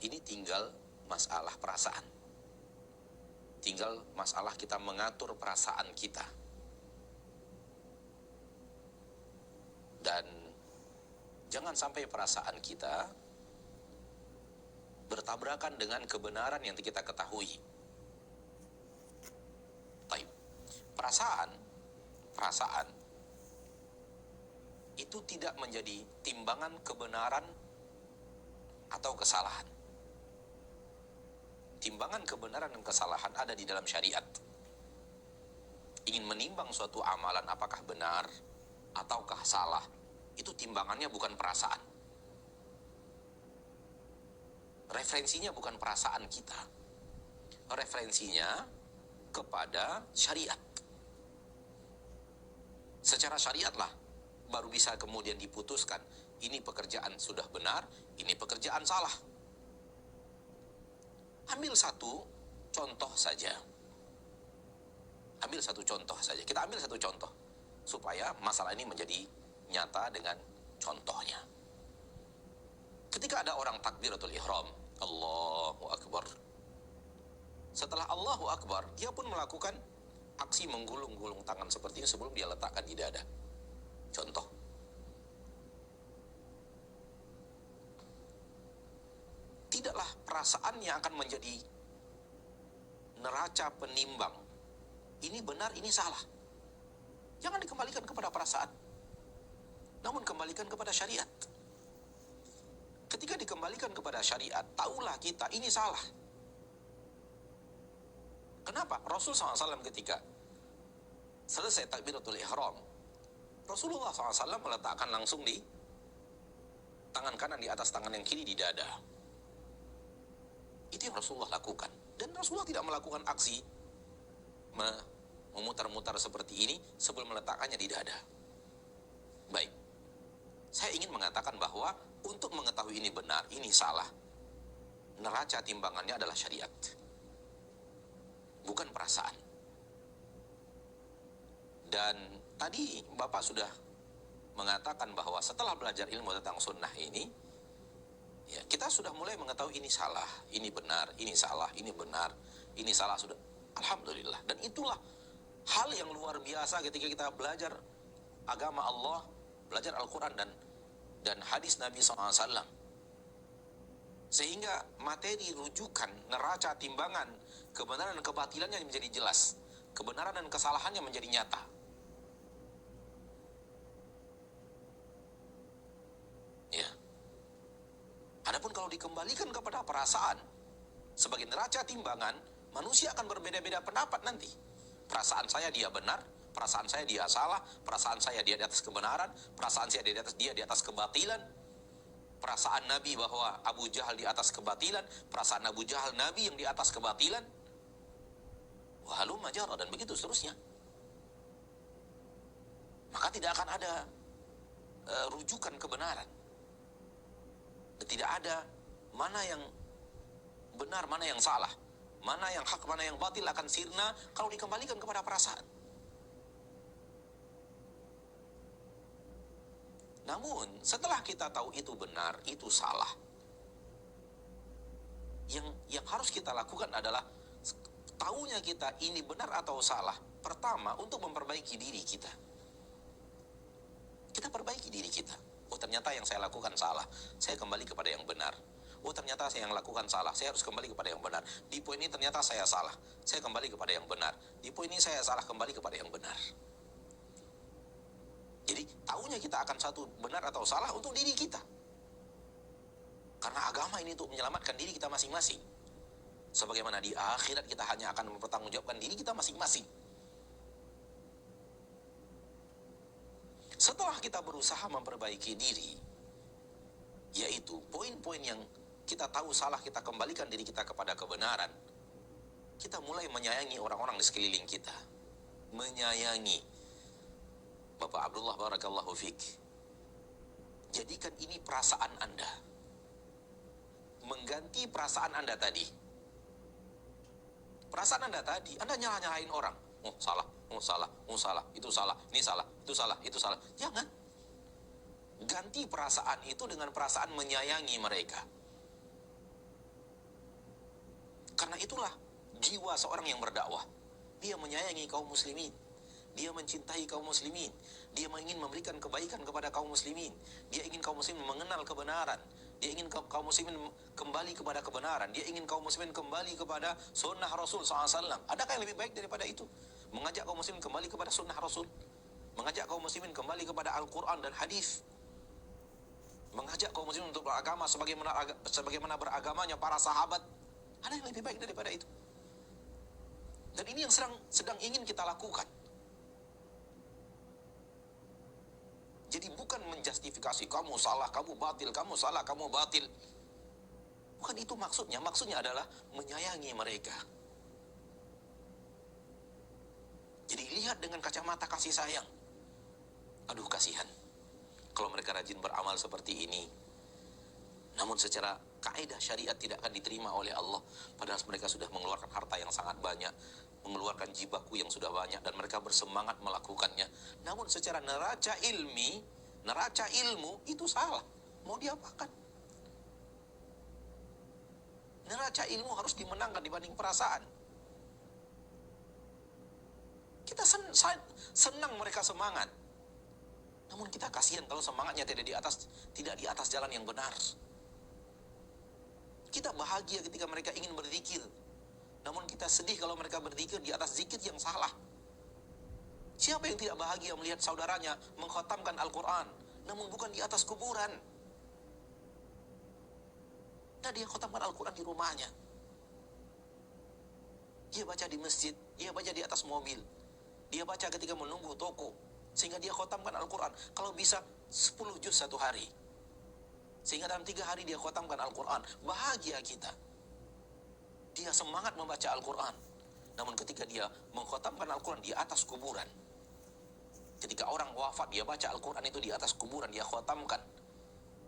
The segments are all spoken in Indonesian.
Ini tinggal masalah perasaan. Tinggal masalah kita mengatur perasaan kita. Dan jangan sampai perasaan kita bertabrakan dengan kebenaran yang kita ketahui. Baik. Perasaan itu tidak menjadi timbangan kebenaran atau kesalahan. Timbangan kebenaran dan kesalahan ada di dalam syariat. Ingin menimbang suatu amalan apakah benar ataukah salah, itu timbangannya bukan perasaan. Referensinya bukan perasaan kita. Referensinya kepada syariat. Secara syariatlah baru bisa kemudian diputuskan ini pekerjaan sudah benar, ini pekerjaan salah. Ambil satu contoh saja. Kita ambil satu contoh supaya masalah ini menjadi nyata dengan contohnya. Ketika ada orang takbiratul ihram, Allahu Akbar. Setelah Allahu Akbar, dia pun melakukan aksi menggulung-gulung tangan seperti ini sebelum dia letakkan di dada. Contoh. Tidaklah perasaan yang akan menjadi neraca penimbang. Ini benar, ini salah. Jangan dikembalikan kepada perasaan, namun kembalikan kepada syariat. Ketika dikembalikan kepada syariat, taulah kita ini salah. Kenapa? Rasul SAW ketika selesai takbiratul ihram, Rasulullah SAW meletakkan langsung di tangan kanan di atas tangan yang kiri di dada. Itu yang Rasulullah lakukan. Dan Rasulullah tidak melakukan aksi memutar-mutar seperti ini sebelum meletakkannya di dada. Baik. Saya ingin mengatakan bahwa untuk mengetahui ini benar, ini salah, neraca timbangannya adalah syariat, bukan perasaan. Dan tadi Bapak sudah mengatakan bahwa setelah belajar ilmu tentang sunnah ini, ya, kita sudah mulai mengetahui ini salah, ini benar, ini salah, ini benar, ini salah, sudah. Alhamdulillah. Dan itulah hal yang luar biasa ketika kita belajar agama Allah, belajar Al-Quran dan hadis Nabi SAW. Sehingga materi rujukan, neraca timbangan, kebenaran dan kebatilannya menjadi jelas. Kebenaran dan kesalahannya menjadi nyata. Ya. Adapun kalau dikembalikan kepada perasaan sebagai neraca timbangan, manusia akan berbeda-beda pendapat nanti. Perasaan saya dia benar, perasaan saya dia salah, perasaan saya dia di atas kebenaran, perasaan saya dia di atas kebatilan. Perasaan Nabi bahwa Abu Jahal di atas kebatilan, perasaan Abu Jahal Nabi yang di atas kebatilan. Wahalum majara, dan begitu seterusnya. Maka tidak akan ada rujukan kebenaran. Tidak ada mana yang benar, mana yang salah, mana yang hak, mana yang batil akan sirna kalau dikembalikan kepada perasaan. Namun setelah kita tahu itu benar, itu salah, yang harus kita lakukan adalah tahunya kita ini benar atau salah. Pertama, untuk memperbaiki diri kita. Kita perbaiki diri kita. Oh, ternyata yang saya lakukan salah, saya kembali kepada yang benar. Oh, ternyata saya yang lakukan salah, saya harus kembali kepada yang benar. Di poin ini ternyata saya salah, saya kembali kepada yang benar. Di poin ini saya salah, kembali kepada yang benar. Jadi, tahunya kita akan satu benar atau salah untuk diri kita. Karena agama ini untuk menyelamatkan diri kita masing-masing. Sebagaimana di akhirat kita hanya akan mempertanggungjawabkan diri kita masing-masing. Setelah kita berusaha memperbaiki diri, yaitu poin-poin yang kita tahu salah, kita kembalikan diri kita kepada kebenaran, kita mulai menyayangi orang-orang di sekeliling kita. Menyayangi. Bapak Abdullah barakallahu fiik, jadikan ini perasaan Anda. Mengganti perasaan Anda tadi. Perasaan Anda tadi, Anda nyalah-nyalahin orang. Oh salah, oh salah, oh salah, itu salah, ini salah, itu salah, itu salah. Jangan. Ganti perasaan itu dengan perasaan menyayangi mereka. Karena itulah jiwa seorang yang berdakwah. Dia menyayangi kaum muslimin, dia mencintai kaum muslimin, dia ingin memberikan kebaikan kepada kaum muslimin, dia ingin kaum muslimin mengenal kebenaran, dia ingin kaum muslimin kembali kepada kebenaran, dia ingin kaum muslimin kembali kepada sunnah Rasul SAW. Adakah yang lebih baik daripada itu? Mengajak kaum muslimin kembali kepada sunnah Rasul, mengajak kaum muslimin kembali kepada Al-Quran dan hadis, mengajak kaum muslimin untuk beragama sebagaimana beragamanya para sahabat. Ada yang lebih baik daripada itu? Dan ini yang sedang ingin kita lakukan. Jadi bukan menjustifikasi kamu salah, kamu batil, kamu salah, kamu batil. Bukan itu maksudnya. Maksudnya adalah menyayangi mereka. Jadi lihat dengan kacamata kasih sayang. Aduh, kasihan kalau mereka rajin beramal seperti ini. Namun secara kaidah syariat tidak akan diterima oleh Allah. Padahal mereka sudah mengeluarkan harta yang sangat banyak, mengeluarkan jibaku yang sudah banyak, dan mereka bersemangat melakukannya. Namun secara neraca ilmu itu salah. Mau diapakan? Neraca ilmu harus dimenangkan dibanding perasaan. Kita senang mereka semangat. Namun kita kasihan kalau semangatnya tidak di atas jalan yang benar. Kita bahagia ketika mereka ingin berzikir, namun kita sedih kalau mereka berzikir di atas zikir yang salah. Siapa yang tidak bahagia melihat saudaranya mengkhatamkan Al-Quran, namun bukan di atas kuburan? Nah, dia khatamkan Al-Quran di rumahnya, dia baca di masjid, dia baca di atas mobil, dia baca ketika menunggu toko, sehingga dia khatamkan Al-Quran. Kalau bisa 10 juz satu hari, sehingga dalam 3 hari dia khatamkan Al-Quran. Bahagia kita. Dia semangat membaca Al-Quran. Namun ketika dia mengkhatamkan Al-Quran di atas kuburan, ketika orang wafat, dia baca Al-Quran itu di atas kuburan, dia khatamkan.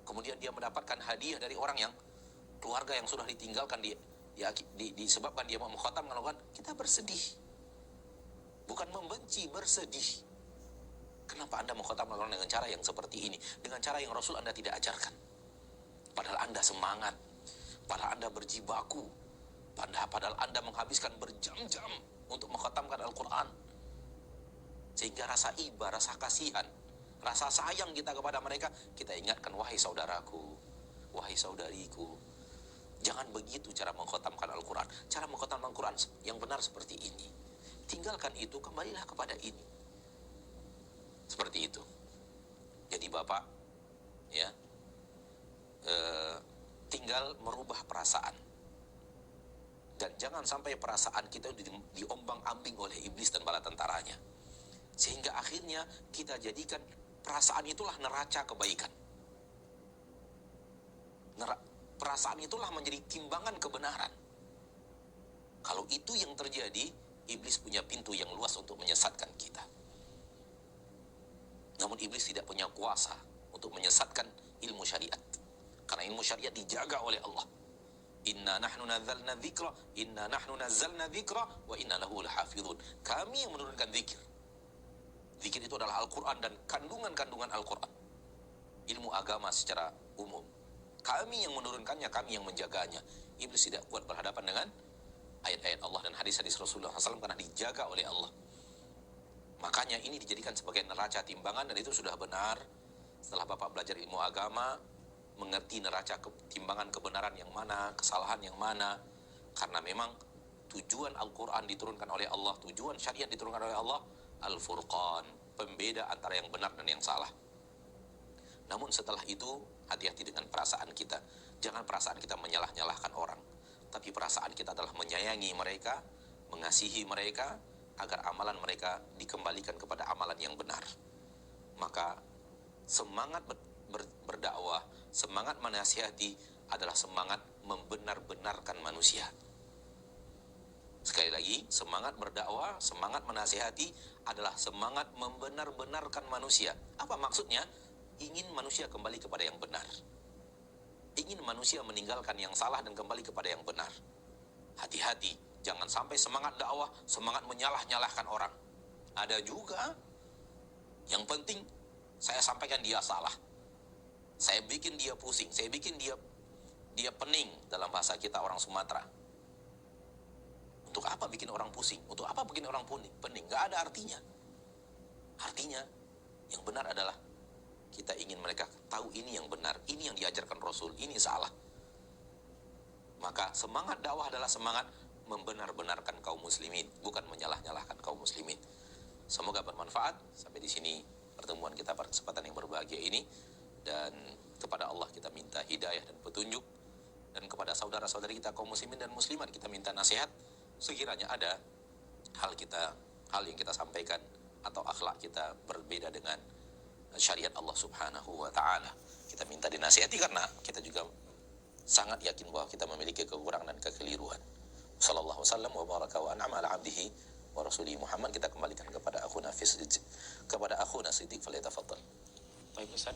Kemudian dia mendapatkan hadiah dari orang yang, keluarga yang sudah ditinggalkan, disebabkan dia mengkhatamkan Al-Quran. Kita bersedih. Bukan membenci, bersedih. Kenapa Anda mengkhatamkan Al-Quran dengan cara yang seperti ini? Dengan cara yang Rasul Anda tidak ajarkan. Padahal Anda semangat, padahal Anda berjibaku, padahal Anda menghabiskan berjam-jam untuk mengkhatamkan Al-Quran. Sehingga rasa iba, rasa kasihan, rasa sayang kita kepada mereka, kita ingatkan, wahai saudaraku, wahai saudariku, jangan begitu cara mengkhatamkan Al-Quran. Cara mengkhatamkan Al-Quran yang benar seperti ini. Tinggalkan itu, kembalilah kepada ini. Seperti itu. Jadi Bapak, ya, tinggal merubah perasaan, dan jangan sampai perasaan kita diombang-ambing oleh iblis dan bala tentaranya, sehingga akhirnya kita jadikan perasaan itulah neraca kebaikan. Perasaan itulah menjadi timbangan kebenaran. Kalau itu yang terjadi, iblis punya pintu yang luas untuk menyesatkan kita. Namun iblis tidak punya kuasa untuk menyesatkan ilmu syariat. Karena ilmu syariat dijaga oleh Allah. Inna nahnu nazzalna dzikra wa inna lahu lahafizun. Kami yang menurunkan zikir. Zikir itu adalah Al-Quran dan kandungan-kandungan Al-Quran. Ilmu agama secara umum. Kami yang menurunkannya, kami yang menjaganya. Iblis tidak kuat berhadapan dengan ayat-ayat Allah dan hadis-hadis Rasulullah SAW karena dijaga oleh Allah. Makanya ini dijadikan sebagai neraca timbangan, dan itu sudah benar. Setelah Bapak belajar ilmu agama, mengerti neraca timbangan kebenaran yang mana, kesalahan yang mana. Karena memang tujuan Al-Quran diturunkan oleh Allah, tujuan syariat diturunkan oleh Allah, Al-Furqan, pembeda antara yang benar dan yang salah. Namun setelah itu, hati-hati dengan perasaan kita. Jangan perasaan kita menyalah-nyalahkan orang, tapi perasaan kita adalah menyayangi mereka, mengasihi mereka, agar amalan mereka dikembalikan kepada amalan yang benar. Maka semangat berdakwah, semangat menasihati adalah semangat membenar-benarkan manusia. Sekali lagi, semangat berdakwah, semangat menasihati adalah semangat membenar-benarkan manusia. Apa maksudnya? Ingin manusia kembali kepada yang benar. Ingin manusia meninggalkan yang salah dan kembali kepada yang benar. Hati-hati, jangan sampai semangat dakwah, semangat menyalah-nyalahkan orang. Ada juga yang penting saya sampaikan dia salah, saya bikin dia pusing, saya bikin dia pening, dalam bahasa kita orang Sumatera. Untuk apa bikin orang pusing? Untuk apa bikin orang pening? Nggak ada artinya. Artinya, yang benar adalah kita ingin mereka tahu ini yang benar, ini yang diajarkan Rasul, ini salah. Maka semangat dakwah adalah semangat membenar-benarkan kaum muslimin, bukan menyalah-nyalahkan kaum muslimin. Semoga bermanfaat. Sampai di sini pertemuan kita pada kesempatan yang berbahagia ini. Dan kepada Allah kita minta hidayah dan petunjuk. Dan kepada saudara-saudari kita kaum muslimin dan muslimat kita minta nasihat. Sekiranya ada hal yang kita sampaikan atau akhlak kita berbeda dengan syariat Allah Subhanahu wa taala, kita minta dinasihati, karena kita juga sangat yakin bahwa kita memiliki kekurangan dan kekeliruan. Sallallahu wasallam wa baraka wa an'ama ala abdihi wa rasulihi Muhammad. Kita kembalikan kepada akhuna Siddiq falyatafaddal. Baik Ustaz.